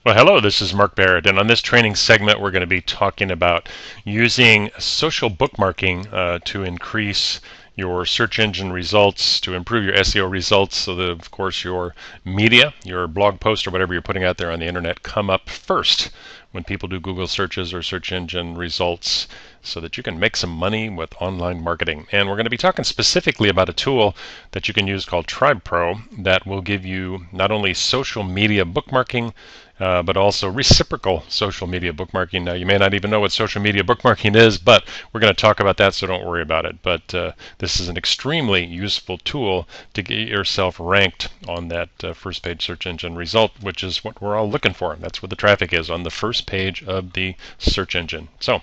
Well, hello, this is Mark Barrett, and on this training segment we're going to be talking about using social bookmarking to increase your search engine results, to improve your SEO results so that, of course, your media, your blog post or whatever you're putting out there on the internet come up first when people do Google searches or search engine results so that you can make some money with online marketing. And we're going to be talking specifically about a tool that you can use called Tribepro that will give you not only social media bookmarking but also reciprocal social media bookmarking. Now, you may not even know what social media bookmarking is, but we're going to talk about that, so don't worry about it. But this is an extremely useful tool to get yourself ranked on that first page search engine result, which is what we're all looking for. That's what the traffic is, on the first page of the search engine. So,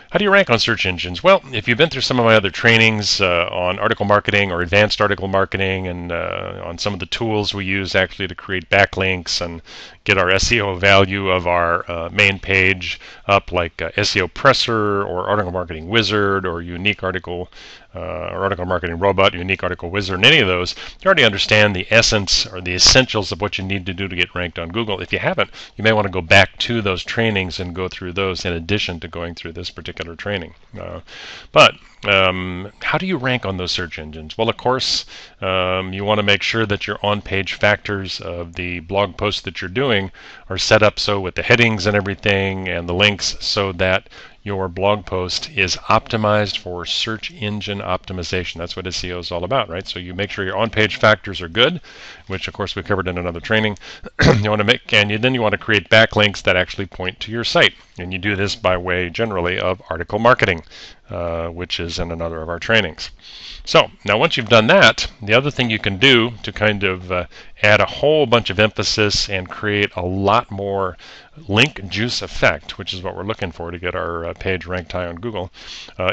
how do you rank on search engines? Well, if you've been through some of my other trainings on article marketing or advanced article marketing and on some of the tools we use actually to create backlinks and get our SEO value of our main page up, like SEO Presser or Article Marketing Wizard or Unique Article or Article Marketing Robot, Unique Article Wizard, and any of those, you already understand the essence or the essentials of what you need to do to get ranked on Google. If you haven't, you may want to go back to those trainings and go through those in addition to going through this particular training. But how do you rank on those search engines? Well, of course, you want to make sure that your on-page factors of the blog posts that you're doing are set up so with the headings and everything and the links so that your blog post is optimized for search engine optimization. That's what SEO is all about, right? So you make sure your on-page factors are good, which of course we covered in another training. You want to make, and then you want to create backlinks that actually point to your site, and you do this by way generally of article marketing, which is in another of our trainings. So now once you've done that, the other thing you can do to kind of add a whole bunch of emphasis and create a lot more link juice effect, which is what we're looking for to get our page ranked high on Google,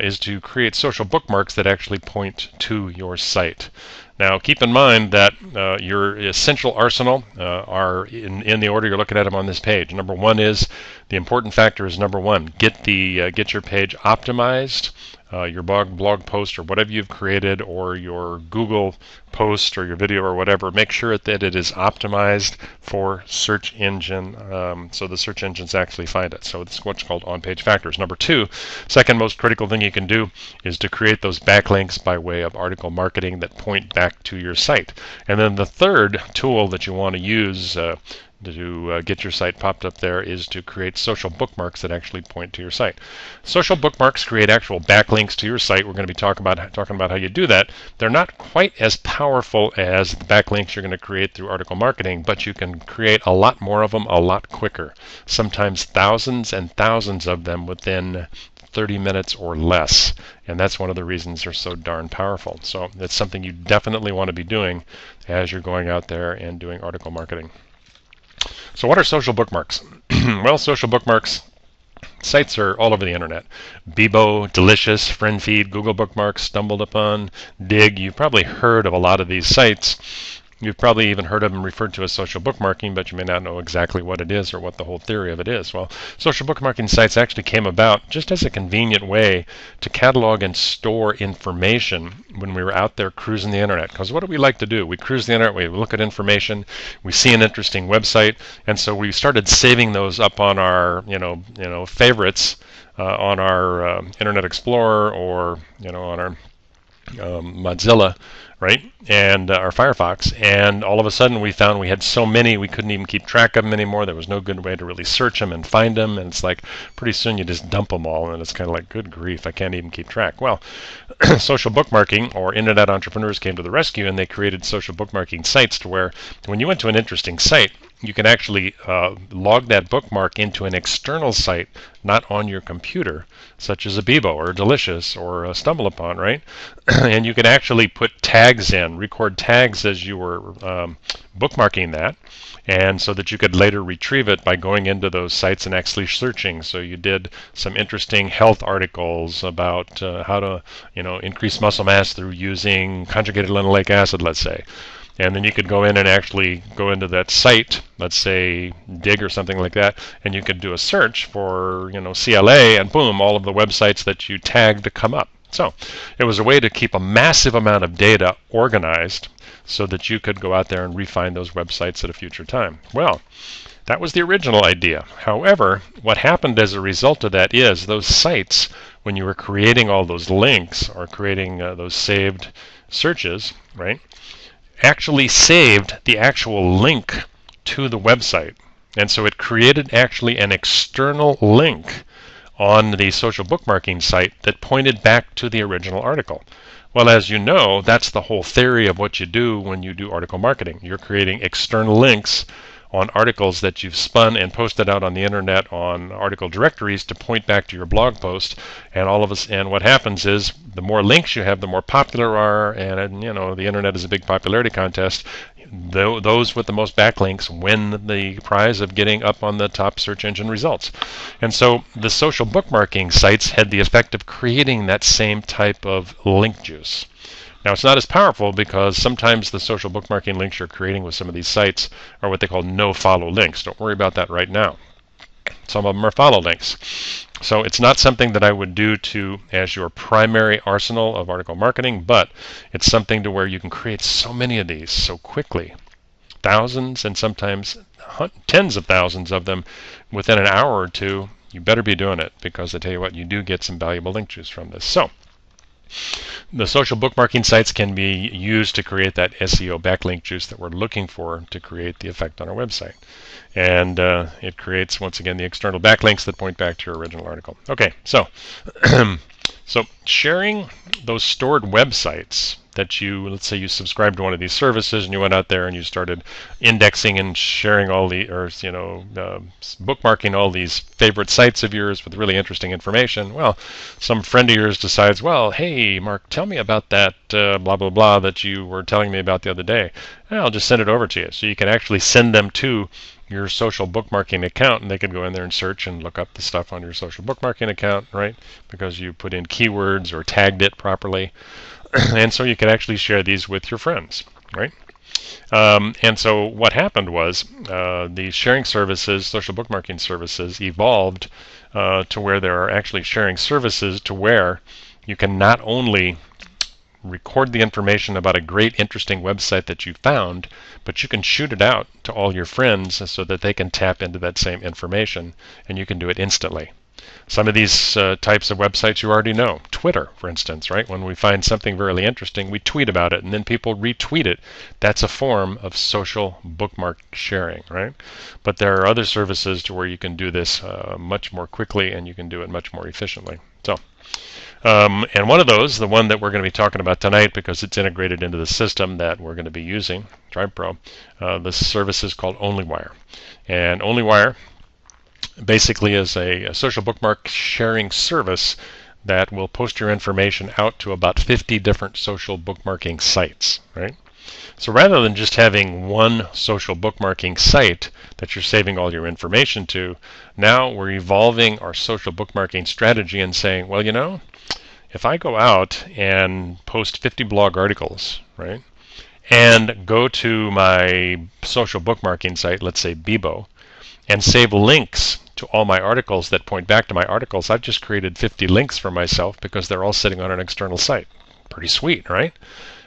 is to create social bookmarks that actually point to your site. Now, keep in mind that your essential arsenal are in the order you're looking at them on this page. Number one is, the important factor is number one, get your page optimized. Your blog post or whatever you've created, or your Google post or your video or whatever, make sure that it is optimized for search engine, so the search engines actually find it. So it's what's called on-page factors. Number two, second most critical thing you can do is to create those backlinks by way of article marketing that point back to your site. And then the third tool that you want to use to get your site popped up there is to create social bookmarks that actually point to your site. Social bookmarks create actual backlinks to your site. We're going to be talking about how you do that. They're not quite as powerful as the backlinks you're going to create through article marketing, but you can create a lot more of them a lot quicker. Sometimes thousands and thousands of them within 30 minutes or less. And that's one of the reasons they're so darn powerful. So it's something you definitely want to be doing as you're going out there and doing article marketing. So what are social bookmarks? Well, social bookmarks, sites are all over the internet. Bebo, Delicious, FriendFeed, Google Bookmarks, Stumbled Upon, Dig. You've probably heard of a lot of these sites. You've probably even heard of them referred to as social bookmarking, but you may not know exactly what it is or what the whole theory of it is. Well, social bookmarking sites actually came about just as a convenient way to catalog and store information when we were out there cruising the internet. Because what do we like to do? We cruise the internet, we look at information, we see an interesting website, and so we started saving those up on our favorites on our Internet Explorer or on our Mozilla, right, and our Firefox, and all of a sudden we found we had so many we couldn't even keep track of them anymore. There was no good way to really search them and find them, and it's like pretty soon you just dump them all, and it's kind of like, good grief, I can't even keep track. Well, social bookmarking or internet entrepreneurs came to the rescue, and they created social bookmarking sites to where when you went to an interesting site, you can actually log that bookmark into an external site, not on your computer, such as a Bebo or a Delicious or a Stumble Upon, right? And you can actually put tags in, record tags as you were bookmarking that, and so that you could later retrieve it by going into those sites and actually searching. So you did some interesting health articles about how to increase muscle mass through using conjugated linoleic acid, let's say. And then you could go in and actually go into that site, let's say Dig or something like that, and you could do a search for CLA, and boom, all of the websites that you tagged come up. So it was a way to keep a massive amount of data organized so that you could go out there and refine those websites at a future time. Well, That was the original idea. However, what happened as a result of that is those sites, when you were creating all those links or creating those saved searches, right, actually saved the actual link to the website. And so it created actually an external link on the social bookmarking site that pointed back to the original article. Well, as you know, that's the whole theory of what you do when you do article marketing. You're creating external links on articles that you've spun and posted out on the internet on article directories to point back to your blog post. And what happens is the more links you have, the more popular you are, and the internet is a big popularity contest. Those with the most backlinks win the prize of getting up on the top search engine results. And so the social bookmarking sites had the effect of creating that same type of link juice. Now, it's not as powerful because sometimes the social bookmarking links you're creating with some of these sites are what they call no-follow links. Don't worry about that right now. Some of them are follow links. So it's not something that I would do as your primary arsenal of article marketing, but it's something to where you can create so many of these so quickly. Thousands and sometimes tens of thousands of them within an hour or two. You better be doing it, because I tell you what, you do get some valuable link juice from this. So the social bookmarking sites can be used to create that SEO backlink juice that we're looking for to create the effect on our website. And it creates, once again, the external backlinks that point back to your original article. Okay, so so sharing those stored websites that let's say you subscribed to one of these services and you went out there and you started indexing and sharing bookmarking all these favorite sites of yours with really interesting information. Well, some friend of yours decides, well, hey, Mark, tell me about that blah, blah, blah that you were telling me about the other day. And I'll just send it over to you. So you can actually send them to your social bookmarking account, and they could go in there and search and look up the stuff on your social bookmarking account, right? Because you put in keywords or tagged it properly. And so you could actually share these with your friends, right? And so what happened was these sharing services, social bookmarking services, evolved to where there are actually sharing services to where you can not only record the information about a great, interesting website that you found, but you can shoot it out to all your friends so that they can tap into that same information, and you can do it instantly. Some of these types of websites you already know. Twitter, for instance, right? When we find something really interesting, we tweet about it, and then people retweet it. That's a form of social bookmark sharing, right? But there are other services to where you can do this much more quickly, and you can do it much more efficiently. So, and one of those, the one that we're going to be talking about tonight because it's integrated into the system that we're going to be using, Tribepro, the service is called onlywire. And onlywire basically is a social bookmark sharing service that will post your information out to about 50 different social bookmarking sites, right? So rather than just having one social bookmarking site that you're saving all your information to, now we're evolving our social bookmarking strategy and saying, well, if I go out and post 50 blog articles, right, and go to my social bookmarking site, let's say Bebo, and save links to all my articles that point back to my articles, I've just created 50 links for myself because they're all sitting on an external site. Pretty sweet, right?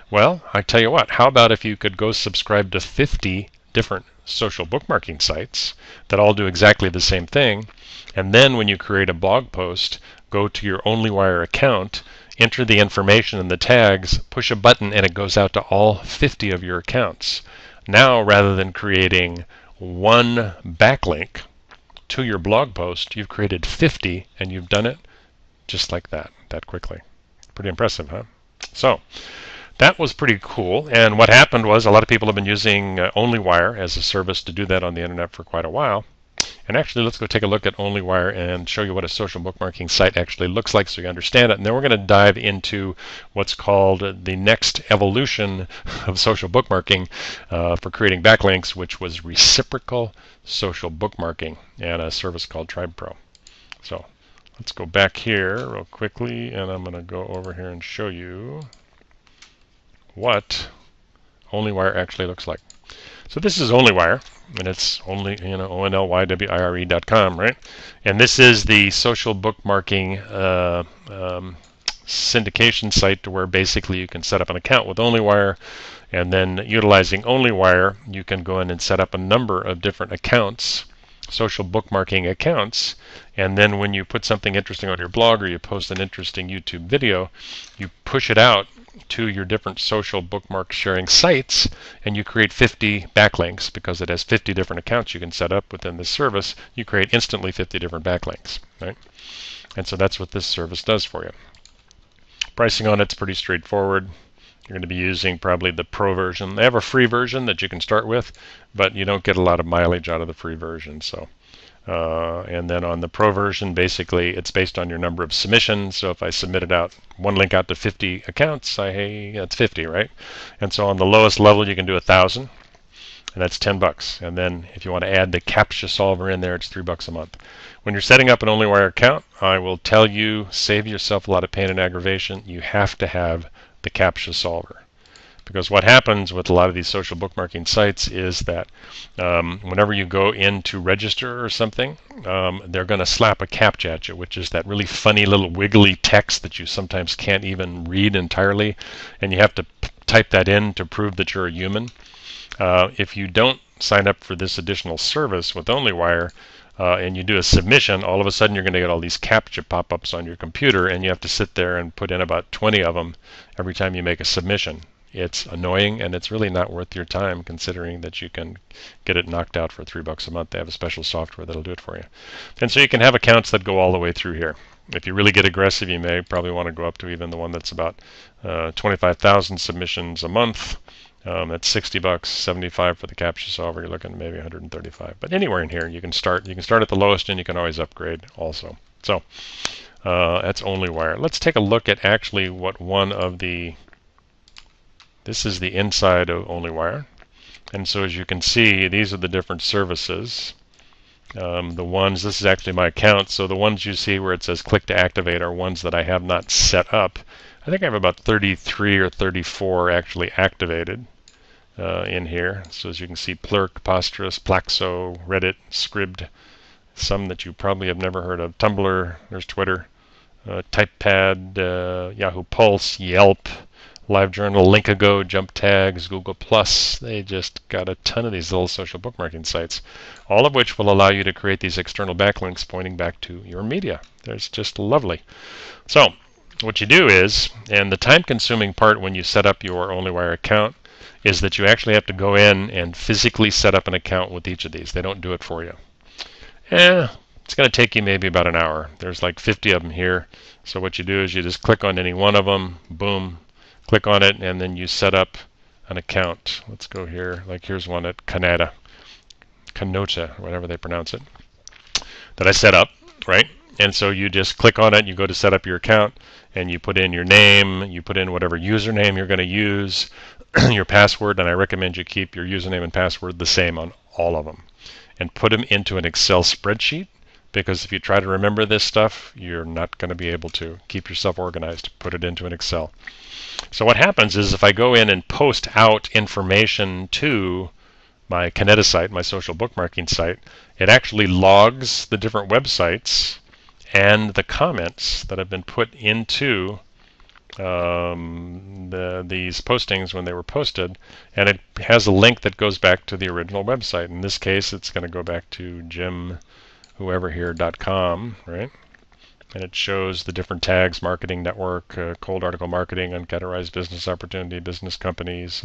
Well, I tell you what, how about if you could go subscribe to 50 different social bookmarking sites that all do exactly the same thing, and then when you create a blog post, go to your onlywire account, enter the information and the tags, push a button, and it goes out to all 50 of your accounts. Now, rather than creating one backlink to your blog post, you've created 50, and you've done it just like that quickly. Pretty impressive, huh? So that was pretty cool. And what happened was a lot of people have been using onlywire as a service to do that on the internet for quite a while. And actually, let's go take a look at onlywire and show you what a social bookmarking site actually looks like so you understand it. And then we're going to dive into what's called the next evolution of social bookmarking for creating backlinks, which was reciprocal social bookmarking and a service called Tribepro. So let's go back here real quickly, and I'm going to go over here and show you what onlywire actually looks like. So this is onlywire, and it's only, onlywire.com, right? And this is the social bookmarking syndication site to where basically you can set up an account with onlywire, And then utilizing onlywire, you can go in and set up a number of different accounts, social bookmarking accounts, and then when you put something interesting on your blog or you post an interesting YouTube video, you push it out to your different social bookmark sharing sites, and you create 50 backlinks. Because it has 50 different accounts you can set up within this service, you create instantly 50 different backlinks, right? And so that's what this service does for you. Pricing on it's pretty straightforward. You're going to be using probably the Pro version. They have a free version that you can start with, but you don't get a lot of mileage out of the free version. So, and then on the Pro version, basically it's based on your number of submissions. So if I submitted out one link out to 50 accounts, that's 50, right? And so on the lowest level, you can do 1,000, and that's $10. And then if you want to add the CAPTCHA solver in there, it's $3 a month. When you're setting up an onlywire account, I will tell you, save yourself a lot of pain and aggravation. You have to have the CAPTCHA solver. Because what happens with a lot of these social bookmarking sites is that whenever you go in to register or something, they're going to slap a CAPTCHA at you, which is that really funny little wiggly text that you sometimes can't even read entirely, and you have to type that in to prove that you're a human. If you don't sign up for this additional service with onlywire, and you do a submission, all of a sudden you're going to get all these CAPTCHA pop-ups on your computer, and you have to sit there and put in about 20 of them every time you make a submission. It's annoying, and it's really not worth your time, considering that you can get it knocked out for $3 a month. They have a special software that'll do it for you. And so you can have accounts that go all the way through here. If you really get aggressive, you may probably want to go up to even the one that's about 25,000 submissions a month. That's $60, $75 for the CAPTCHA solver. You're looking at maybe $135. But anywhere in here, you can start. You can start at the lowest, and you can always upgrade also. So that's onlywire. Let's take a look at actually what one of the. This is the inside of onlywire, and so as you can see, these are the different services. The ones. This is actually my account. So the ones you see where it says "click to activate" are ones that I have not set up. I think I have about 33 or 34 actually activated in here. So as you can see, Plurk, Posterous, Plaxo, Reddit, Scribd, some that you probably have never heard of. Tumblr, there's Twitter, TypePad, Yahoo Pulse, Yelp, LiveJournal, Linkago, Jump Tags, Google+. They just got a ton of these little social bookmarking sites, all of which will allow you to create these external backlinks pointing back to your media. That's just lovely. So what you do is, and the time-consuming part when you set up your onlywire account is that you actually have to go in and physically set up an account with each of these. They don't do it for you. It's going to take you maybe about an hour. There's like 50 of them here. So what you do is you just click on any one of them, boom, click on it, and then you set up an account. Let's go here. Like here's one at Canota, whatever they pronounce it, that I set up, right? And so you just click on it, you go to set up your account, and you put in your name, you put in whatever username you're going to use, your password, and I recommend you keep your username and password the same on all of them. And put them into an Excel spreadsheet, because if you try to remember this stuff, you're not going to be able to keep yourself organized. Put it into an Excel. So what happens is if I go in and post out information to my Caneta site, my social bookmarking site, it actually logs the different websites and the comments that have been put into these postings when they were posted, and it has a link that goes back to the original website. In this case, it's going to go back to jimwhoeverhere.com, right? And it shows the different tags: marketing network, cold article marketing, uncategorized business opportunity, business companies.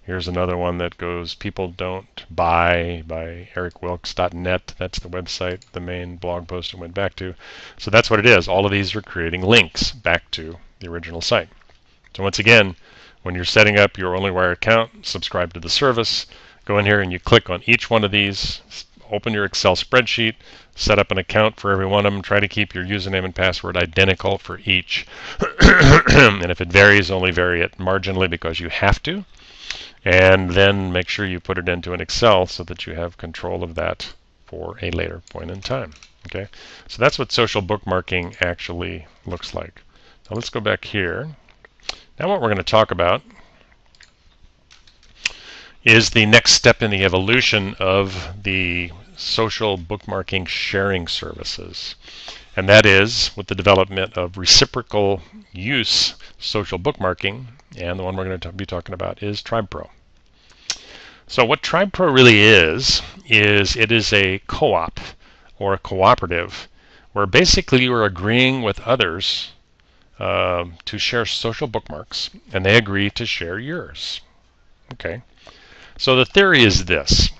Here's another one that goes People Don't Buy by ericwilks.net. That's the website, the main blog post it went back to. So that's what it is. All of these are creating links back to the original site. So once again, when you're setting up your onlywire account, subscribe to the service, go in here and you click on each one of these, open your Excel spreadsheet, set up an account for every one of them, try to keep your username and password identical for each. And if it varies, only vary it marginally because you have to. And then make sure you put it into an Excel so that you have control of that for a later point in time. Okay, so that's what social bookmarking actually looks like. Now let's go back here. Now what we're going to talk about is the next step in the evolution of the social bookmarking sharing services. And that is with the development of reciprocal use social bookmarking and the one we're going to be talking about is Tribepro. So what Tribepro really is it is a co-op or a cooperative where basically you are agreeing with others to share social bookmarks, and they agree to share yours. Okay. So the theory is this.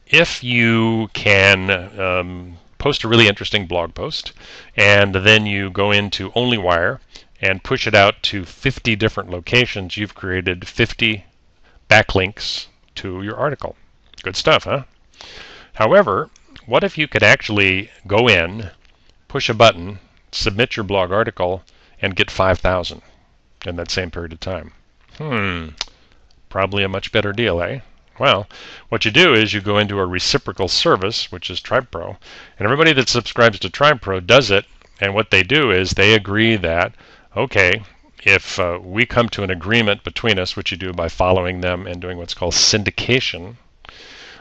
If you can post a really interesting blog post, and then you go into onlywire and push it out to 50 different locations, you've created 50 backlinks to your article. Good stuff, huh? However, what if you could actually go in, push a button, submit your blog article, and get 5,000 in that same period of time? Probably a much better deal, eh? Well, what you do is you go into a reciprocal service, which is Tribepro, and everybody that subscribes to Tribepro does it, and what they do is they agree that, okay, if we come to an agreement between us, which you do by following them and doing what's called syndication,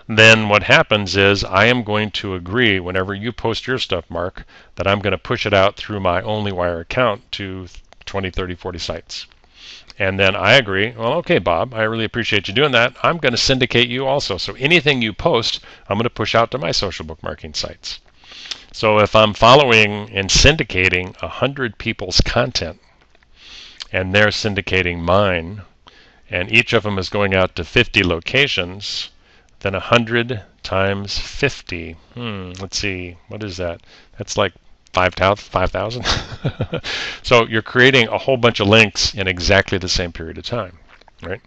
then what happens is I am going to agree whenever you post your stuff, Mark, that I'm going to push it out through my onlywire account to 20, 30, 40 sites. And then I agree, well, okay, Bob, I really appreciate you doing that. I'm going to syndicate you also. So anything you post, I'm going to push out to my social bookmarking sites. So if I'm following and syndicating 100 people's content, and they're syndicating mine, and each of them is going out to 50 locations, then 100 times 50. Let's see, what is that? That's like 5,000. So you're creating a whole bunch of links in exactly the same period of time, right?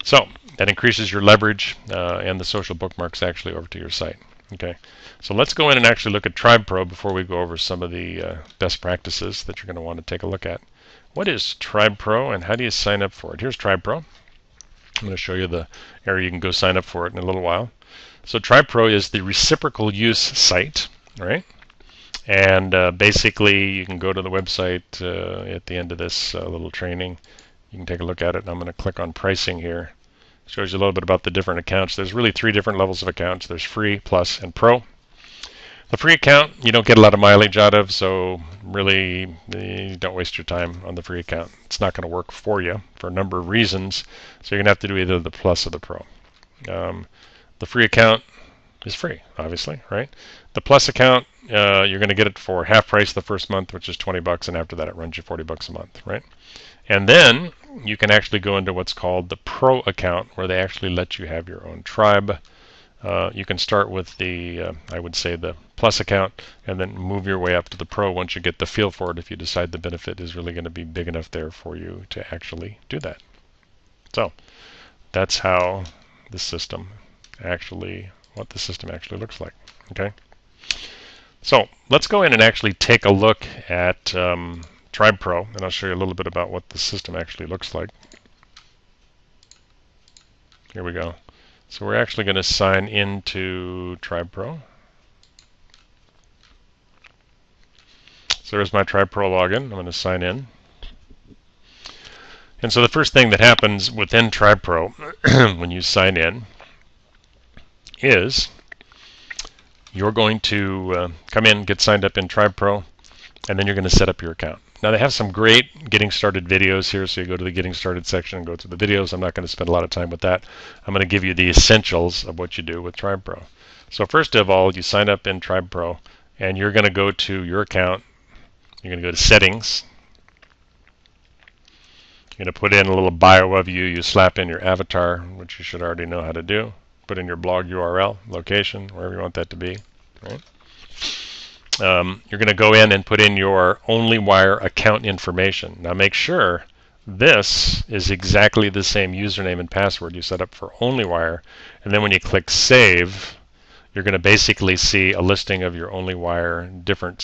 So that increases your leverage and the social bookmarks actually over to your site. Okay, so let's go in and actually look at Tribepro before we go over some of the best practices that you're going to want to take a look at. What is Tribepro and how do you sign up for it? Here's Tribepro. I'm going to show you the area you can go sign up for it in a little while. So Tribepro is the reciprocal use site, right? And basically you can go to the website at the end of this little training. You can take a look at it, and I'm going to click on pricing here. It shows you a little bit about the different accounts. There's really 3 different levels of accounts. There's free, plus, and pro. The free account you don't get a lot of mileage out of, so really don't waste your time on the free account. It's not going to work for you for a number of reasons, so you're going to have to do either the plus or the pro. The free account is free, obviously, right? The plus account, you're going to get it for half price the first month, which is $20, and after that it runs you $40 a month, right? And then you can actually go into what's called the pro account, where they actually let you have your own tribe. You can start with the, I would say, the plus account, and then move your way up to the pro once you get the feel for it, if you decide the benefit is really going to be big enough there for you to actually do that. So that's how the system actually, what the system actually looks like. Okay. So let's go in and actually take a look at Tribepro, and I'll show you a little bit about what the system actually looks like. Here we go. So we're actually going to sign into Tribepro. So there's my Tribepro login. I'm going to sign in. And so the first thing that happens within Tribepro when you sign in is you're going to come in, get signed up in Tribepro, and then you're going to set up your account. Now they have some great getting started videos here, so you go to the getting started section and go to the videos. I'm not going to spend a lot of time with that. I'm going to give you the essentials of what you do with Tribepro. So first of all, you sign up in Tribepro, and you're going to go to your account. You're going to go to settings. You're going to put in a little bio of you. You slap in your avatar, which you should already know how to do. Put in your blog URL, location, wherever you want that to be. Right? You're going to go in and put in your onlywire account information. Now make sure this is exactly the same username and password you set up for onlywire. And then when you click save, you're going to basically see a listing of your onlywire different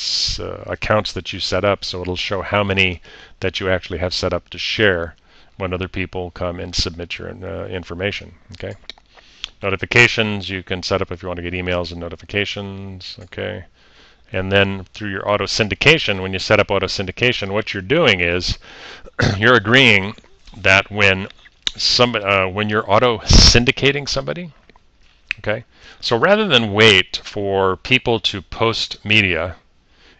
accounts that you set up. So it'll show how many that you actually have set up to share when other people come and submit your information. Okay. Notifications you can set up if you want to get emails and notifications. Okay. And then through your auto syndication, when you set up auto syndication, what you're doing is you're agreeing that when you're auto syndicating somebody, okay, so rather than wait for people to post media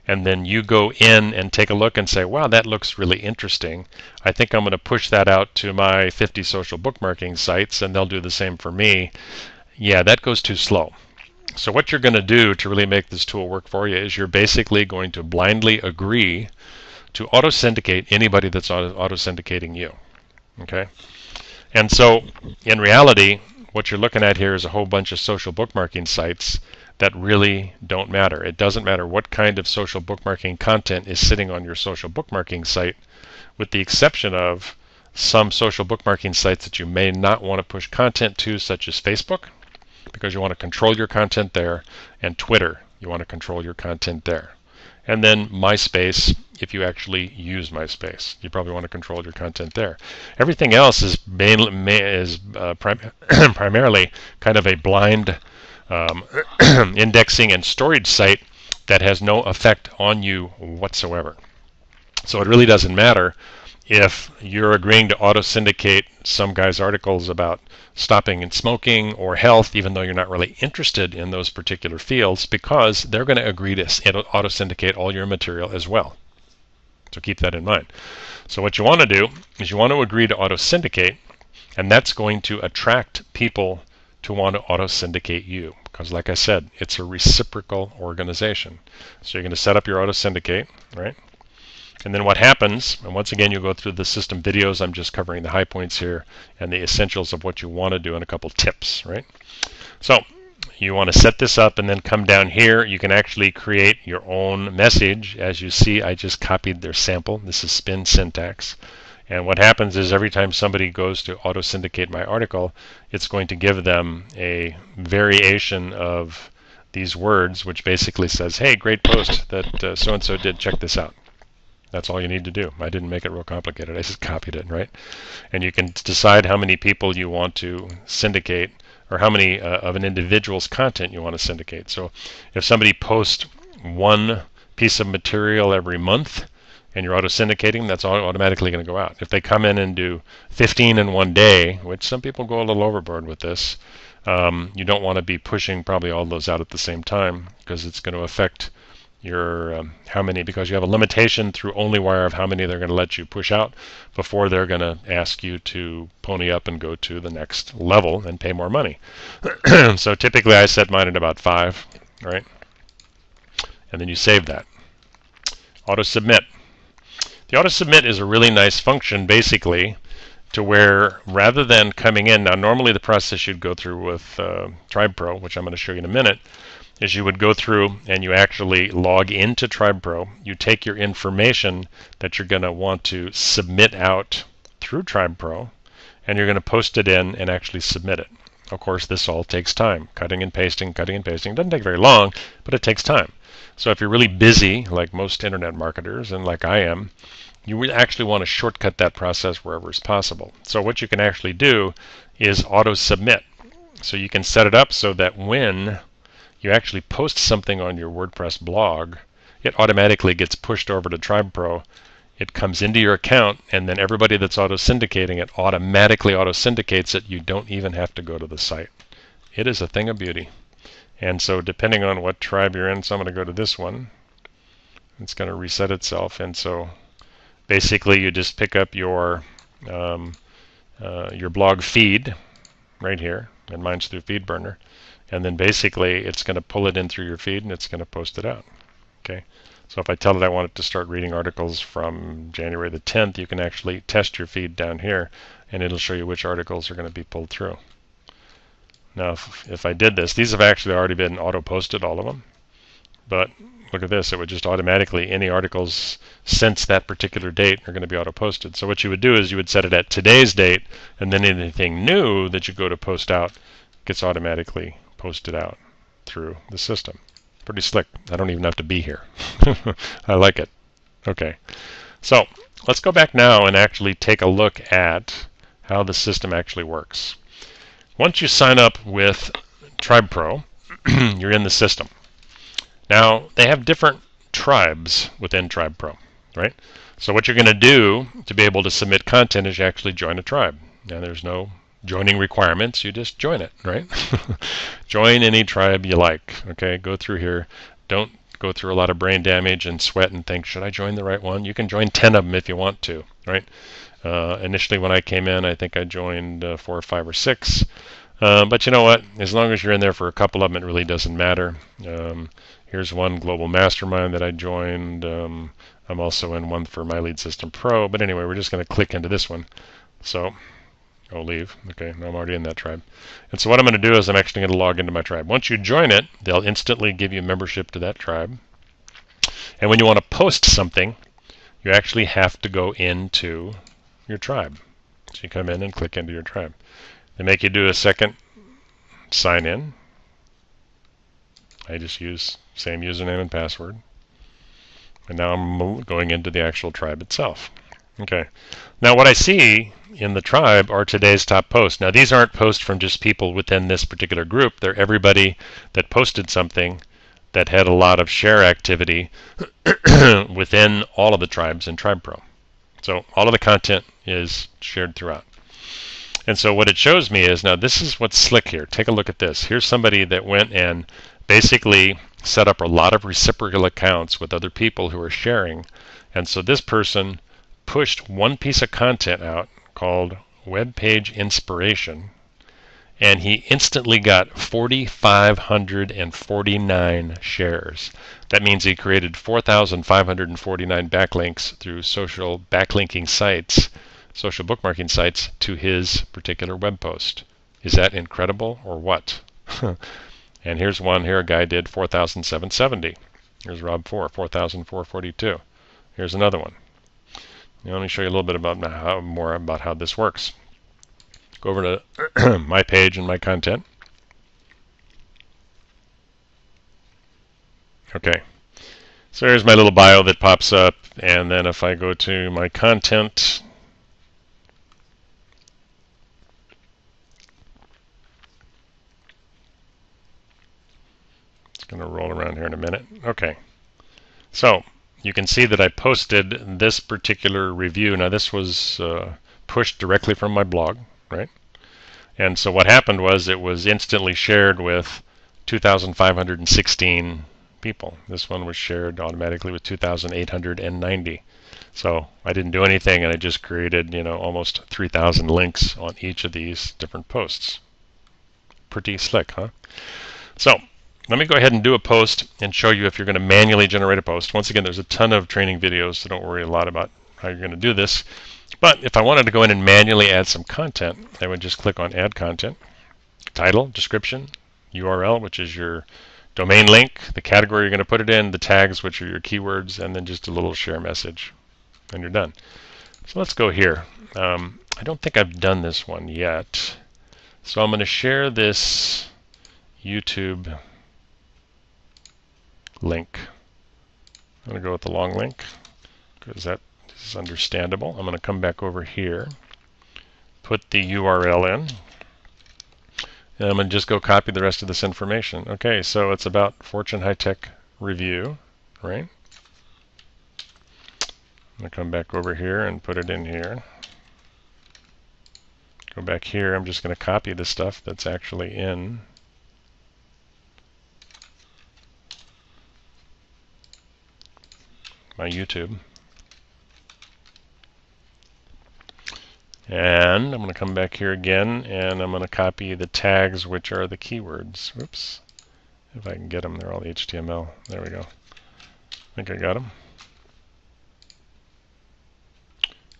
and then you go in and take a look and say, wow, that looks really interesting. I think I'm going to push that out to my 50 social bookmarking sites, and they'll do the same for me. Yeah, that goes too slow. So what you're going to do to really make this tool work for you is you're basically going to blindly agree to auto-syndicate anybody that's auto-syndicating you. Okay? And so in reality, what you're looking at here is a whole bunch of social bookmarking sites that really don't matter. It doesn't matter what kind of social bookmarking content is sitting on your social bookmarking site, with the exception of some social bookmarking sites that you may not want to push content to, such as Facebook, because you want to control your content there, and Twitter, you want to control your content there. And then MySpace, if you actually use MySpace, you probably want to control your content there. Everything else is primarily kind of a blind indexing and storage site that has no effect on you whatsoever. So it really doesn't matter if you're agreeing to auto-syndicate some guy's articles about stopping and smoking or health, even though you're not really interested in those particular fields, because they're going to agree to auto-syndicate all your material as well. So keep that in mind. So what you want to do is you want to agree to auto-syndicate, and that's going to attract people to want to auto-syndicate you, because like I said, it's a reciprocal organization. So you're going to set up your auto-syndicate, right? And then what happens, and once again you'll go through the system videos, I'm just covering the high points here and the essentials of what you want to do and a couple tips, right? So you want to set this up and then come down here. You can actually create your own message. As you see, I just copied their sample. This is spin syntax. And what happens is every time somebody goes to auto-syndicate my article, it's going to give them a variation of these words, which basically says, hey, great post that so-and-so did, check this out. That's all you need to do. I didn't make it real complicated. I just copied it, right? And you can decide how many people you want to syndicate, or how many of an individual's content you want to syndicate. So if somebody posts one piece of material every month and you're auto-syndicating, that's automatically going to go out. If they come in and do 15 in one day, which some people go a little overboard with this, you don't want to be pushing probably all those out at the same time, because it's going to affect your how many, because you have a limitation through onlywire of how many they're going to let you push out before they're going to ask you to pony up and go to the next level and pay more money. So typically I set mine at about 5, right? And then you save that. Auto submit. The auto submit is a really nice function, basically, to where rather than coming in, now normally the process you'd go through with Tribepro, which I'm going to show you in a minute, is you would go through and you actually log into Tribepro. You take your information that you're going to want to submit out through Tribepro, and you're going to post it in and actually submit it. Of course, this all takes time. Cutting and pasting. It doesn't take very long, but it takes time. So if you're really busy, like most internet marketers, and like I am, you actually want to shortcut that process wherever it's possible. So what you can actually do is auto-submit. So you can set it up so that when you actually post something on your WordPress blog, it automatically gets pushed over to Tribepro. It comes into your account, and then everybody that's auto-syndicating it automatically auto-syndicates it. You don't even have to go to the site. It is a thing of beauty. And so depending on what tribe you're in, so I'm going to go to this one. It's going to reset itself. And so basically you just pick up your blog feed right here, and mine's through FeedBurner. And then basically it's going to pull it in through your feed and it's going to post it out. Okay. So if I tell it I want it to start reading articles from January the 10th, you can actually test your feed down here and it'll show you which articles are going to be pulled through. Now if I did this, these have actually already been auto-posted, all of them. But look at this, it would just automatically, any articles since that particular date are going to be auto-posted. So what you would do is you would set it at today's date, and then anything new that you go to post out gets automatically posted out through the system. Pretty slick. I don't even have to be here. I like it. Okay. So let's go back now and actually take a look at how the system actually works. Once you sign up with Tribepro, you're in the system. Now, they have different tribes within Tribepro, right? So what you're going to do to be able to submit content is you actually join a tribe. Now, there's no joining requirements. You just join it, right? Join any tribe you like. Okay, go through here. Don't go through a lot of brain damage and sweat and think, should I join the right one? You can join 10 of them if you want to, right? Initially when I came in, I think I joined 4 or 5 or 6. But you know what? As long as you're in there for a couple of them, it really doesn't matter. Here's one global mastermind that I joined. I'm also in one for My Lead System Pro. But anyway, we're just going to click into this one. So I'll leave. Okay, now I'm already in that tribe. And so what I'm going to do is I'm actually going to log into my tribe. Once you join it, they'll instantly give you membership to that tribe. And when you want to post something, you actually have to go into your tribe. So you come in and click into your tribe. They make you do a second sign in. I just use same username and password. And now I'm going into the actual tribe itself. Okay. Now what I see in the tribe are today's top posts. Now these aren't posts from just people within this particular group. They're everybody that posted something that had a lot of share activity within all of the tribes in Tribepro. So all of the content is shared throughout. And so what it shows me is, now this is what's slick here. Take a look at this. Here's somebody that went and basically set up a lot of reciprocal accounts with other people who are sharing. And so this person pushed one piece of content out called Web Page Inspiration, and he instantly got 4,549 shares. That means he created 4,549 backlinks through social backlinking sites, social bookmarking sites, to his particular web post. Is that incredible or what? And here's one here, a guy did 4,770. Here's Rob 4,442. Here's another one. Now, let me show you a little bit about more about how this works. Go over to my page and my content. Okay, so here's my little bio that pops up, and then if I go to my content, it's going to roll around here in a minute. Okay, so you can see that I posted this particular review. Now this was pushed directly from my blog, right? And so what happened was it was instantly shared with 2,516 people. This one was shared automatically with 2,890. So I didn't do anything, and I just created, almost 3,000 links on each of these different posts. Pretty slick, huh? So let me go ahead and do a post and show you if you're going to manually generate a post. Once again, there's a ton of training videos, so don't worry a lot about how you're going to do this. But if I wanted to go in and manually add some content, I would just click on Add Content, title, description, URL, which is your domain link, the category you're going to put it in, the tags, which are your keywords, and then just a little share message, and you're done. So let's go here. I don't think I've done this one yet. So I'm going to share this YouTube link. I'm going to go with the long link because that is understandable. I'm going to come back over here, put the URL in, and I'm going to just go copy the rest of this information. Okay, so it's about Fortune High Tech Review, right? I'm going to come back over here and put it in here. Go back here. I'm just going to copy the stuff that's actually in my YouTube. And I'm going to come back here again, and I'm going to copy the tags, which are the keywords. Whoops. If I can get them, they're all HTML. There we go. I think I got them.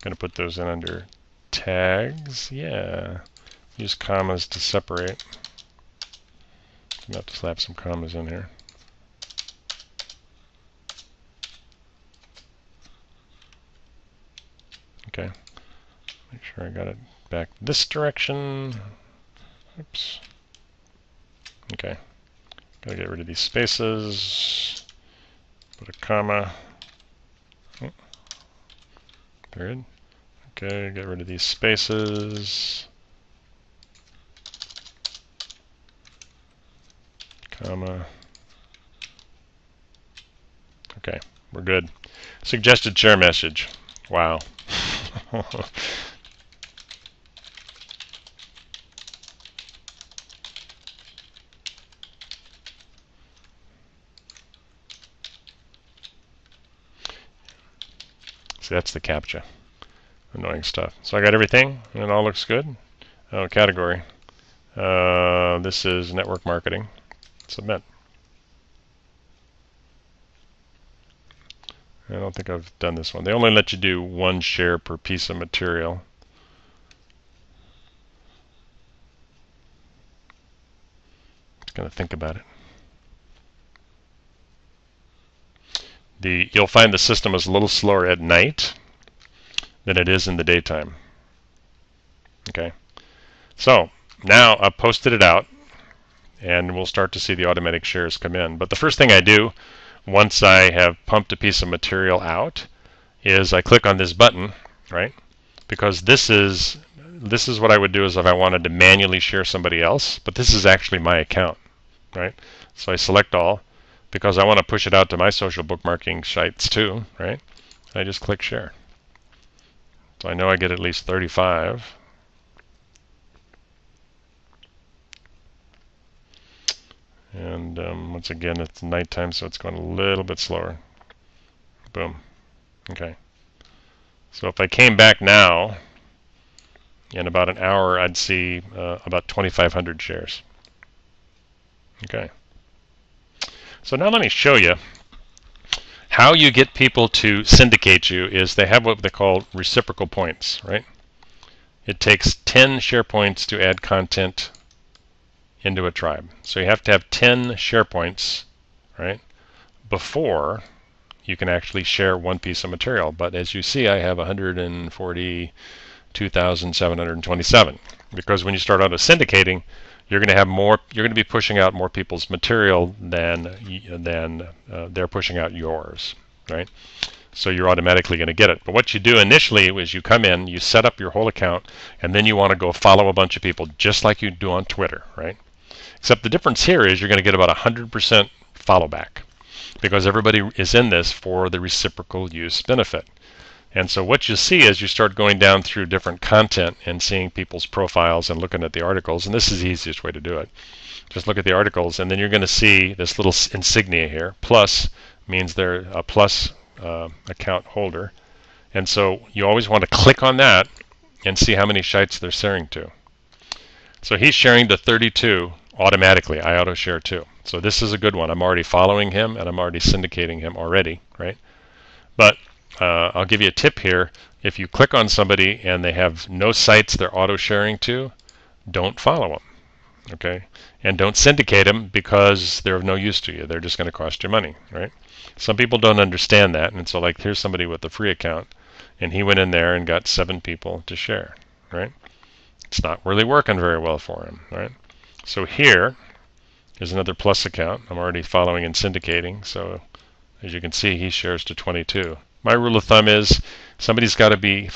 Going to put those in under tags. Yeah. Use commas to separate. I'm going to have to slap some commas in here. Okay. Make sure I got it back this direction. Oops. Okay. Gotta get rid of these spaces. Put a comma. Oh. Period. Okay, get rid of these spaces. Comma. Okay, we're good. Suggested share message. Wow. Actually, that's the CAPTCHA. Annoying stuff. So I got everything, and it all looks good. Oh, category. This is network marketing. Submit. I don't think I've done this one. They only let you do 1 share per piece of material. Just going to think about it. You'll find the system is a little slower at night than it is in the daytime. Okay. So now I've posted it out, and we'll start to see the automatic shares come in. But the first thing I do once I have pumped a piece of material out is I click on this button, right? Because this is what I would do is if I wanted to manually share somebody else, but this is actually my account, right? So I select all because I want to push it out to my social bookmarking sites too, right? And I just click share. So I know I get at least 35. And once again, it's nighttime, so it's going a little bit slower. Boom. Okay. So if I came back now, in about an hour, I'd see about 2,500 shares. Okay. So now let me show you how you get people to syndicate you. Is they have what they call reciprocal points, right? It takes 10 share points to add content into a tribe. So you have to have 10 share points, right, before you can actually share one piece of material. But as you see, I have 142,727 because when you start auto syndicating, you're going to have more. You're going to be pushing out more people's material than they're pushing out yours, right? So you're automatically going to get it. But what you do initially is you come in, you set up your whole account, and then you want to go follow a bunch of people just like you do on Twitter, right? Except the difference here is you're going to get about 100% follow back because everybody is in this for the reciprocal use benefit. And so what you see is you start going down through different content and seeing people's profiles and looking at the articles, and this is the easiest way to do it. Just look at the articles, and then you're going to see this little insignia here. Plus means they're a plus account holder. And so you always want to click on that and see how many sites they're sharing to. So he's sharing to 32 automatically. I auto share too. So this is a good one. I'm already following him and I'm already syndicating him already, right? But I'll give you a tip here. If you click on somebody and they have no sites they're auto sharing to, don't follow them, okay? And don't syndicate them because they're of no use to you. They're just going to cost you money, right? Some people don't understand that, and so like here's somebody with a free account, and he went in there and got 7 people to share, right? It's not really working very well for him, right? So here is another plus account. I'm already following and syndicating, so as you can see, he shares to 22. My rule of thumb is somebody's got to be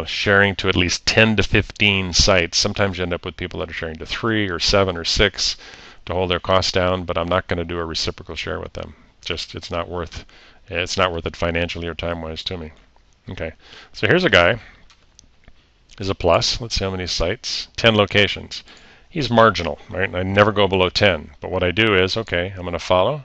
sharing to at least 10 to 15 sites. Sometimes you end up with people that are sharing to 3 or 7 or 6 to hold their costs down, but I'm not going to do a reciprocal share with them. Just it's not worth it financially or time-wise to me. Okay, so here's a guy. Is a plus. Let's see how many sites. 10 locations. He's marginal, right? I never go below 10. But what I do is, okay, I'm going to follow.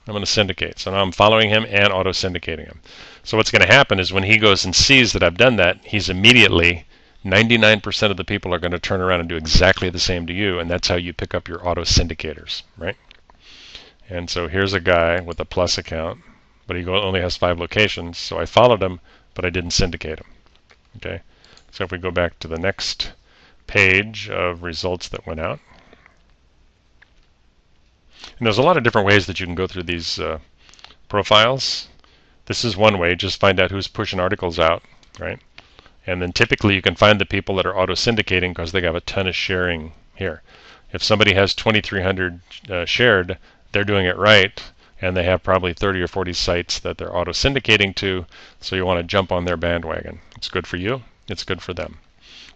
I'm going to syndicate. So now I'm following him and auto-syndicating him. So what's going to happen is when he goes and sees that I've done that, he's immediately, 99% of the people are going to turn around and do exactly the same to you, and that's how you pick up your auto-syndicators, right? And so here's a guy with a plus account, but he only has 5 locations, so I followed him, but I didn't syndicate him. Okay? So if we go back to the next page of results that went out. And there's a lot of different ways that you can go through these profiles. This is one way, just find out who's pushing articles out, right? And then typically you can find the people that are auto-syndicating because they have a ton of sharing here. If somebody has 2,300 shared, they're doing it right, and they have probably 30 or 40 sites that they're auto-syndicating to, so you want to jump on their bandwagon. It's good for you. It's good for them.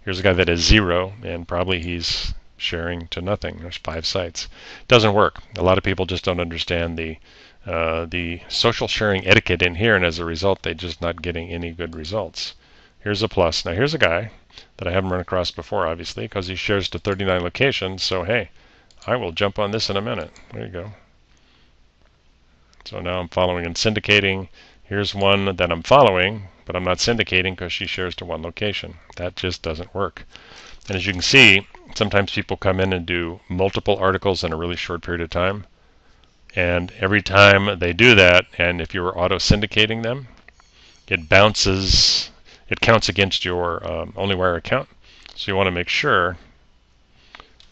Here's a guy that has 0, and probably he's sharing to nothing. There's 5 sites. It doesn't work. A lot of people just don't understand the social sharing etiquette in here, and as a result, they're just not getting any good results. Here's a plus. Now here's a guy that I haven't run across before, obviously, because he shares to 39 locations. So hey, I will jump on this in a minute. There you go. So now I'm following and syndicating. Here's one that I'm following, but I'm not syndicating because she shares to one location. That just doesn't work. And as you can see, sometimes people come in and do multiple articles in a really short period of time. And every time they do that, and if you were auto-syndicating them, it bounces, it counts against your onlywire account. So you want to make sure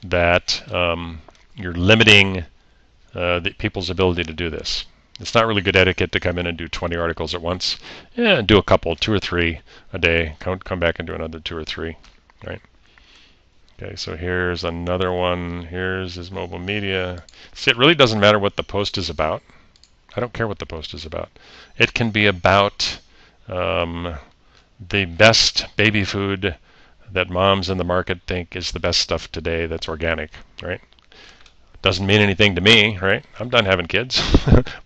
that you're limiting the people's ability to do this. It's not really good etiquette to come in and do 20 articles at once. Yeah, do a couple, 2 or 3 a day. Come back and do another 2 or 3, right? Okay, so here's another one. Here's his mobile media. See, it really doesn't matter what the post is about. I don't care what the post is about. It can be about the best baby food that moms in the market think is the best stuff today that's organic, right? Doesn't mean anything to me, right? I'm done having kids.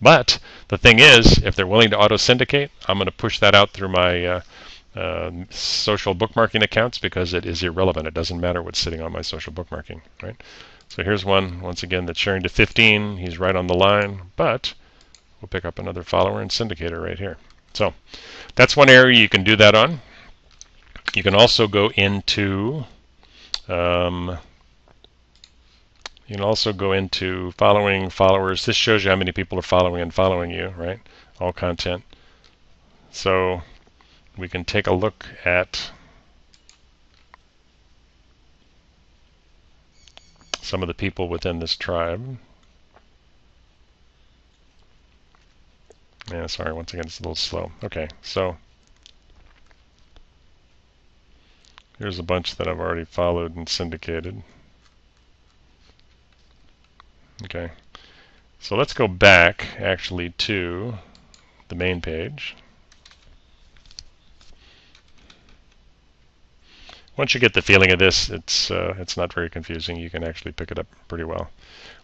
But the thing is, if they're willing to auto-syndicate, I'm going to push that out through my social bookmarking accounts because it is irrelevant. It doesn't matter what's sitting on my social bookmarking, right? So here's one, once again, that's sharing to 15. He's right on the line, but we'll pick up another follower and syndicator right here. So that's one area you can do that on. You can also go into following followers. This shows you how many people are following you, right? All content. So we can take a look at some of the people within this tribe. Yeah, sorry, once again, it's a little slow. Okay, so here's a bunch that I've already followed and syndicated. Okay, so let's go back actually to the main page. Once you get the feeling of this, it's not very confusing. You can actually pick it up pretty well.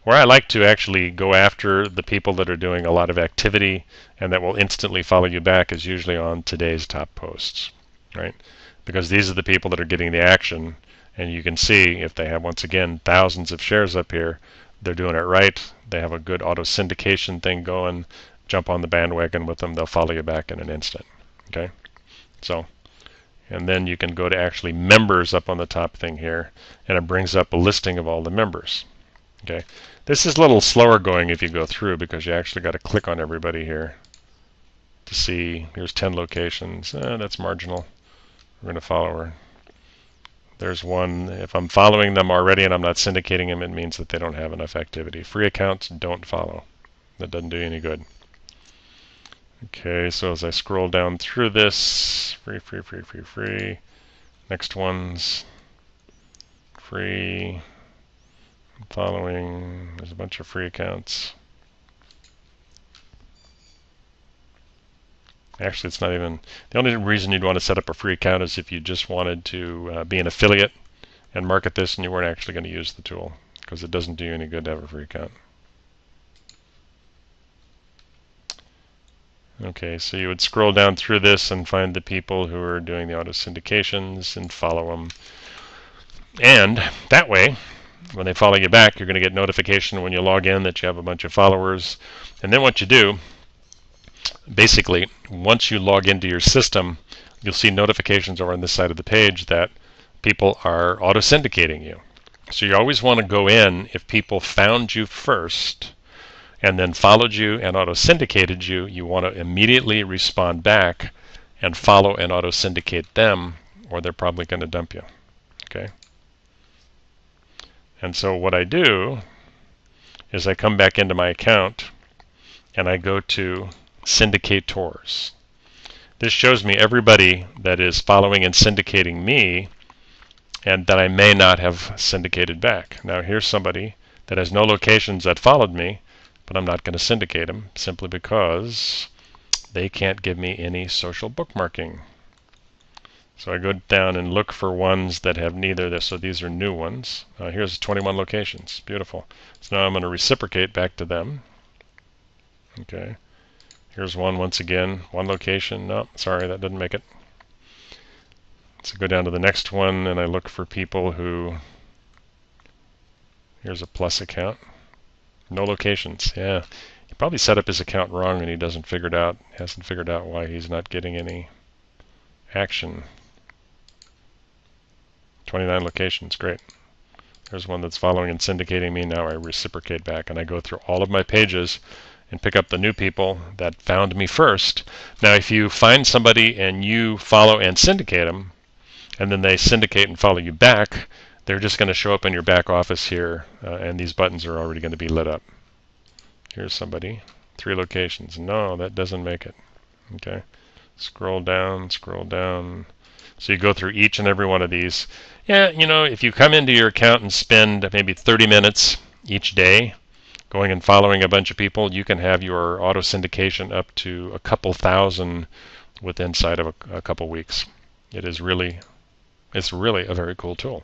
Where I like to actually go after the people that are doing a lot of activity and that will instantly follow you back is usually on today's top posts, right? Because these are the people that are getting the action, and you can see if they have, once again, thousands of shares up here, they're doing it right. They have a good auto syndication thing going. Jump on the bandwagon with them. They'll follow you back in an instant. Okay, so. And then you can go to actually members up on the top thing here, and it brings up a listing of all the members. Okay, this is a little slower going if you go through because you actually got to click on everybody here to see. Here's 10 locations. That's marginal. We're going to follow her. There's one. If I'm following them already and I'm not syndicating them, it means that they don't have enough activity. Free accounts don't follow. That doesn't do you any good. Okay, so as I scroll down through this, free. Next one's free. Following. There's a bunch of free accounts. Actually, it's not even, the only reason you'd want to set up a free account is if you just wanted to be an affiliate and market this and you weren't actually going to use the tool, because it doesn't do you any good to have a free account. Okay, so you would scroll down through this and find the people who are doing the auto syndications and follow them. And that way, when they follow you back, you're going to get notification when you log in that you have a bunch of followers. And then what you do, basically, once you log into your system, you'll see notifications over on this side of the page that people are auto-syndicating you. So you always want to go in if people found you first and then followed you and auto-syndicated you, you want to immediately respond back and follow and auto-syndicate them, or they're probably going to dump you. Okay? And so what I do is I come back into my account and I go to Syndicators. This shows me everybody that is following and syndicating me and that I may not have syndicated back. Now here's somebody that has no locations that followed me, but I'm not going to syndicate them simply because they can't give me any social bookmarking. So I go down and look for ones that have neither this. So these are new ones. Here's 21 locations. Beautiful. So now I'm going to reciprocate back to them. Okay. Here's one once again. One location. No, sorry, that didn't make it. So go down to the next one and I look for people who... Here's a plus account. No locations. Yeah. He probably set up his account wrong and he hasn't figured out why he's not getting any action. 29 locations, great. There's one that's following and syndicating me. Now I reciprocate back and I go through all of my pages and pick up the new people that found me first. Now if you find somebody and you follow and syndicate them, and then they syndicate and follow you back, they're just going to show up in your back office here, and these buttons are already going to be lit up. Here's somebody, 3 locations. No, that doesn't make it. Okay, scroll down, scroll down. So you go through each and every one of these. Yeah, you know, if you come into your account and spend maybe 30 minutes each day going and following a bunch of people, you can have your auto syndication up to a couple thousand within inside of a couple weeks. It's really a very cool tool.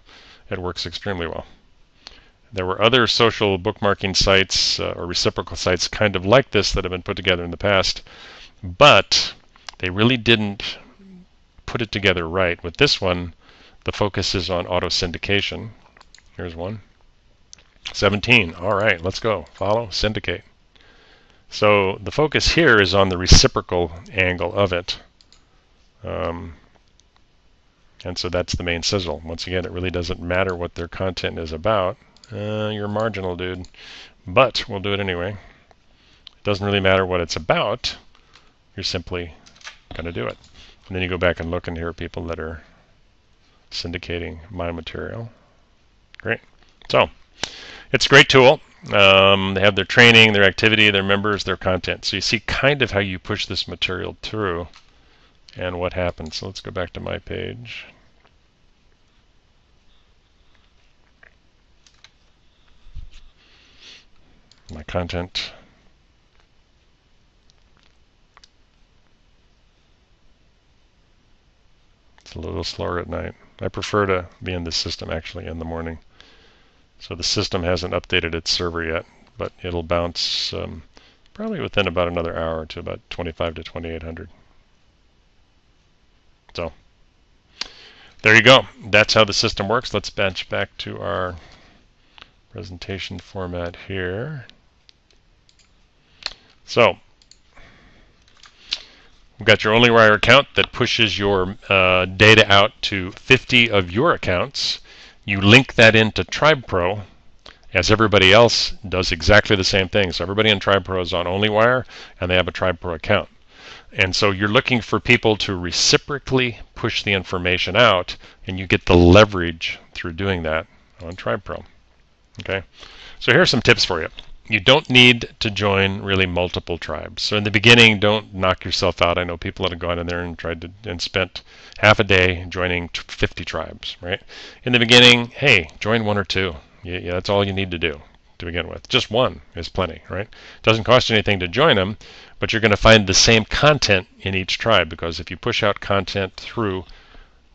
It works extremely well. There were other social bookmarking sites or reciprocal sites kind of like this that have been put together in the past, but they really didn't put it together right. With this one, the focus is on auto syndication. Here's one. 17. All right, let's go. Follow, syndicate. So the focus here is on the reciprocal angle of it. And so that's the main sizzle. Once again, it really doesn't matter what their content is about. You're marginal, dude. But we'll do it anyway. It doesn't really matter what it's about. You're simply going to do it. And then you go back and look, and here are people that are syndicating my material. Great. So it's a great tool. They have their training, their activity, their members, their content. So you see kind of how you push this material through and what happens. So let's go back to my page. My content. It's a little slower at night. I prefer to be in the system actually in the morning. So the system hasn't updated its server yet, but it'll bounce probably within about another hour to about 25 to 2800. So there you go. That's how the system works. Let's bench back to our presentation format here. So we've got your onlywire account that pushes your data out to 50 of your accounts. You link that into Tribepro, as everybody else does exactly the same thing. So everybody in Tribepro is on onlywire, and they have a Tribepro account. And so you're looking for people to reciprocally push the information out, and you get the leverage through doing that on Tribepro. Okay, so here are some tips for you. You don't need to join really multiple tribes. So in the beginning, don't knock yourself out. I know people that have gone in there and tried to and spent half a day joining 50 tribes, right? In the beginning, hey, join 1 or 2. Yeah, that's all you need to do to begin with. Just 1 is plenty, right? It doesn't cost you anything to join them, but you're going to find the same content in each tribe, because if you push out content through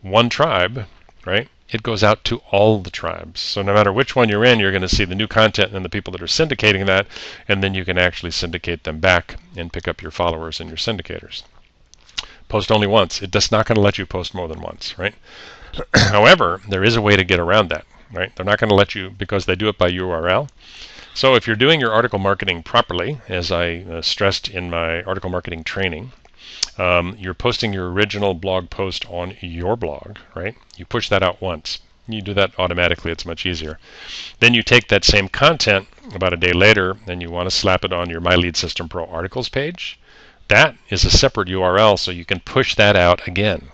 1 tribe, right, it goes out to all the tribes. So no matter which one you're in, you're going to see the new content and the people that are syndicating that, and then you can actually syndicate them back and pick up your followers and your syndicators. Post only once. It's not going to let you post more than once, right? However, there is a way to get around that, right? They're not going to let you, because they do it by URL. So if you're doing your article marketing properly, as I stressed in my article marketing training, you're posting your original blog post on your blog, right? You push that out once. You do that automatically. It's much easier. Then you take that same content about a day later, and you want to slap it on your My Lead System Pro articles page. That is a separate URL, so you can push that out again.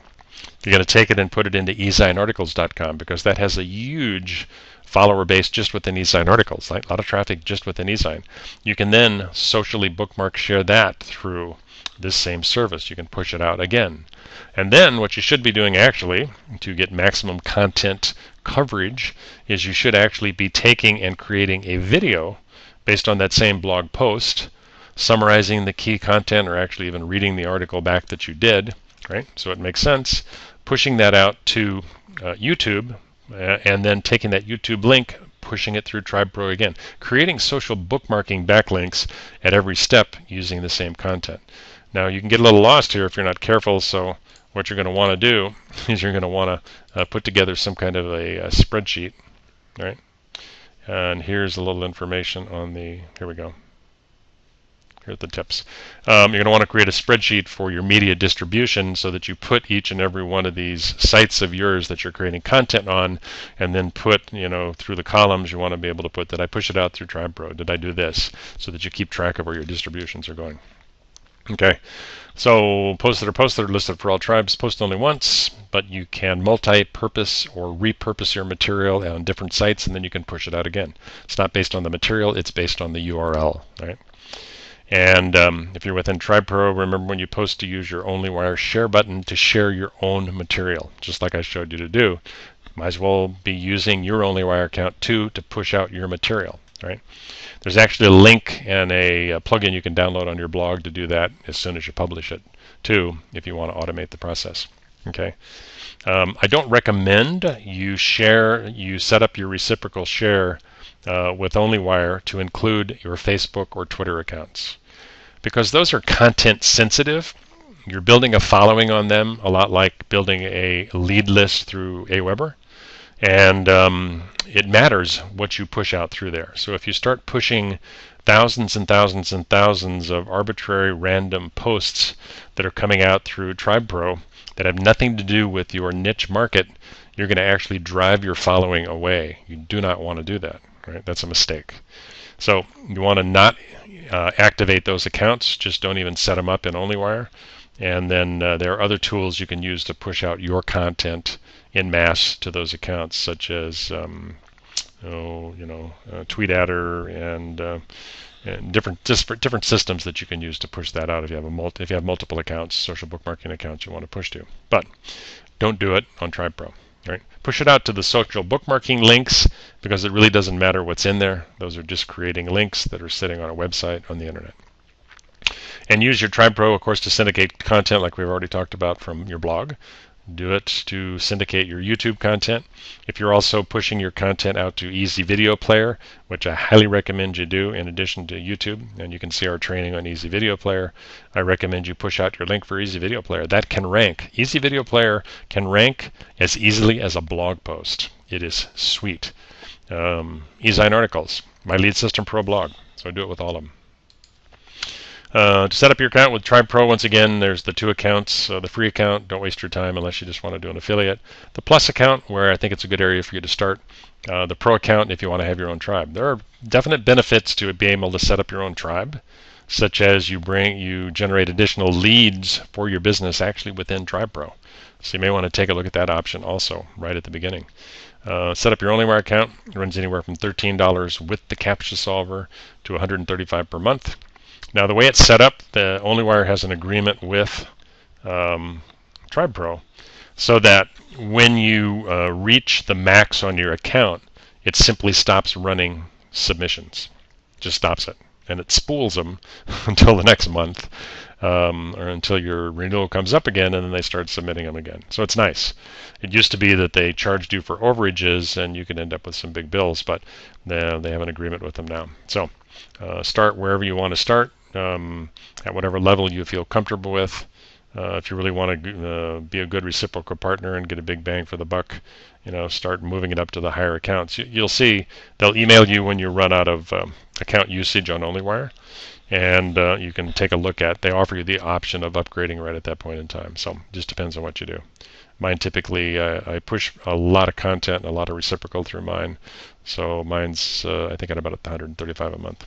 You're going to take it and put it into ezinearticles.com, because that has a huge follower base just within eZine articles, like a lot of traffic just within eZine. You can then socially bookmark share that through this same service. You can push it out again. And then what you should be doing actually to get maximum content coverage is you should actually be taking and creating a video based on that same blog post, summarizing the key content, or actually even reading the article back that you did, right? So it makes sense. Pushing that out to YouTube, and then taking that YouTube link, pushing it through Tribepro again, creating social bookmarking backlinks at every step using the same content. Now you can get a little lost here if you're not careful, so what you're going to want to do is you're going to want to put together some kind of a spreadsheet, right? And here's a little information on the, here we go. Here are the tips. You're going to want to create a spreadsheet for your media distribution so that you put each and every one of these sites of yours that you're creating content on, and then put, through the columns you want to be able to put, did I push it out through Tribepro? Did I do this? So that you keep track of where your distributions are going. Okay, so posted or posted or listed for all tribes, post only once, but you can multi-purpose or repurpose your material on different sites, and then you can push it out again. It's not based on the material, it's based on the URL, right? And if you're within Tribepro, remember when you post to use your onlywire share button to share your own material, just like I showed you to do. Might as well be using your onlywire account too to push out your material, right? There's actually a link and a plugin you can download on your blog to do that as soon as you publish it too, if you want to automate the process. Okay. I don't recommend you set up your reciprocal share with onlywire to include your Facebook or Twitter accounts, because those are content sensitive. You're building a following on them, a lot like building a lead list through Aweber. And it matters what you push out through there. So if you start pushing thousands and thousands and thousands of arbitrary random posts that are coming out through Tribepro that have nothing to do with your niche market, you're going to actually drive your following away. You do not want to do that, right? That's a mistake. So you want to not activate those accounts. Just don't even set them up in onlywire. And then there are other tools you can use to push out your content in mass to those accounts, such as TweetAdder and different systems that you can use to push that out if you have multiple accounts, social bookmarking accounts you want to push to. But don't do it on Tribepro. Right? Push it out to the social bookmarking links, because it really doesn't matter what's in there. Those are just creating links that are sitting on a website on the internet. And use your Tribepro, of course, to syndicate content like we've already talked about from your blog. Do it to syndicate your YouTube content. If you're also pushing your content out to Easy Video Player, which I highly recommend you do in addition to YouTube, and you can see our training on Easy Video Player, I recommend you push out your link for Easy Video Player. That can rank. Easy Video Player can rank as easily as a blog post. It is sweet. eZine articles, my Lead System Pro blog. So I do it with all of them. To set up your account with Tribepro, once again, there's the two accounts. The free account, don't waste your time unless you just want to do an affiliate. The Plus account, where I think it's a good area for you to start. The Pro account, if you want to have your own tribe. There are definite benefits to being able to set up your own tribe, such as you generate additional leads for your business actually within Tribepro. So you may want to take a look at that option also right at the beginning. Set up your onlywire account. It runs anywhere from $13 with the CAPTCHA solver to $135 per month. Now, the way it's set up, the onlywire has an agreement with Tribepro, so that when you reach the max on your account, it simply stops running submissions. Just stops it. And it spools them until the next month, or until your renewal comes up again, and then they start submitting them again. So it's nice. It used to be that they charged you for overages, and you could end up with some big bills, but they have an agreement with them now. So start wherever you want to start. At whatever level you feel comfortable with. If you really want to be a good reciprocal partner and get a big bang for the buck, start moving it up to the higher accounts. You'll see they'll email you when you run out of account usage on onlywire, and you can take a look at. They offer you the option of upgrading right at that point in time. So it just depends on what you do. Mine typically, I push a lot of content and a lot of reciprocal through mine. So mine's I think at about $135 a month.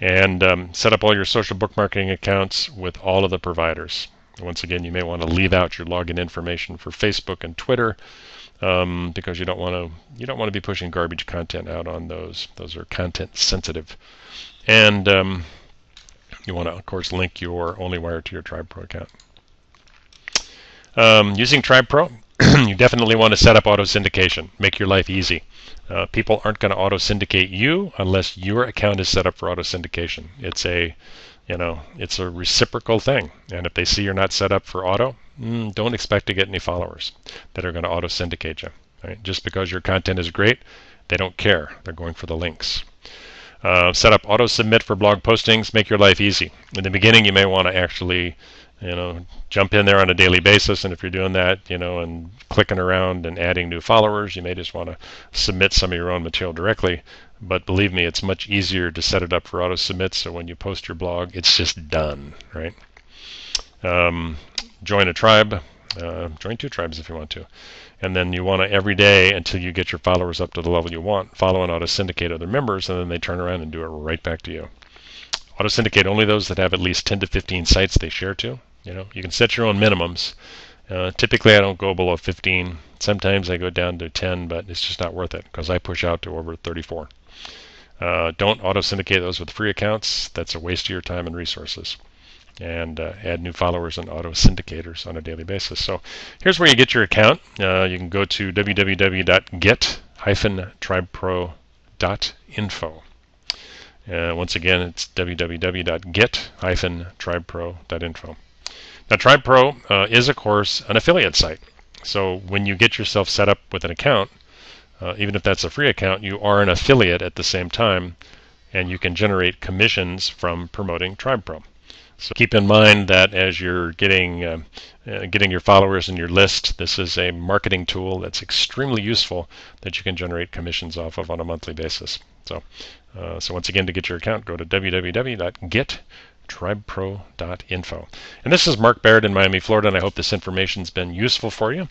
And set up all your social bookmarking accounts with all of the providers. Once again, you may want to leave out your login information for Facebook and Twitter, because you don't want to be pushing garbage content out on those. Those are content sensitive. And you want to, of course, link your onlywire to your Tribepro account. Using Tribepro, you definitely want to set up auto syndication. Make your life easy. People aren't going to auto syndicate you unless your account is set up for auto syndication. It's a reciprocal thing. And if they see you're not set up for auto, don't expect to get any followers that are going to auto syndicate you. Right? Just because your content is great, they don't care. They're going for the links. Set up auto submit for blog postings. Make your life easy. In the beginning, you may want to actually jump in there on a daily basis, and if you're doing that, and clicking around and adding new followers, you may just want to submit some of your own material directly. but believe me, it's much easier to set it up for auto submit, so when you post your blog, it's just done, right? Join a tribe, join 2 tribes if you want to. And then you want to, every day until you get your followers up to the level you want, follow and auto syndicate other members, and then they turn around and do it right back to you. Auto syndicate only those that have at least 10 to 15 sites they share to. You can set your own minimums. Typically, I don't go below 15. Sometimes I go down to 10, but it's just not worth it because I push out to over 34. Don't auto syndicate those with free accounts. That's a waste of your time and resources. And add new followers and auto syndicators on a daily basis. So here's where you get your account. You can go to www.get-tribepro.info. Once again, it's www.get-tribepro.info. Now, Tribepro is, of course, an affiliate site. So when you get yourself set up with an account, even if that's a free account, you are an affiliate at the same time, and you can generate commissions from promoting Tribepro. So keep in mind that as you're getting your followers in your list, this is a marketing tool that's extremely useful that you can generate commissions off of on a monthly basis. So once again, to get your account, go to www.get-tribepro.info. And this is Mark Barrett in Miami, Florida, and I hope this information's been useful for you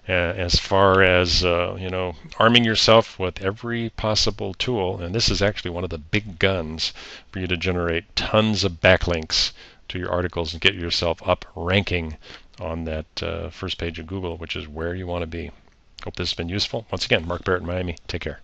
as far as arming yourself with every possible tool. And this is actually one of the big guns for you to generate tons of backlinks to your articles and get yourself up ranking on that first page of Google, which is where you want to be. Hope this has been useful. Once again, Mark Barrett in Miami. Take care.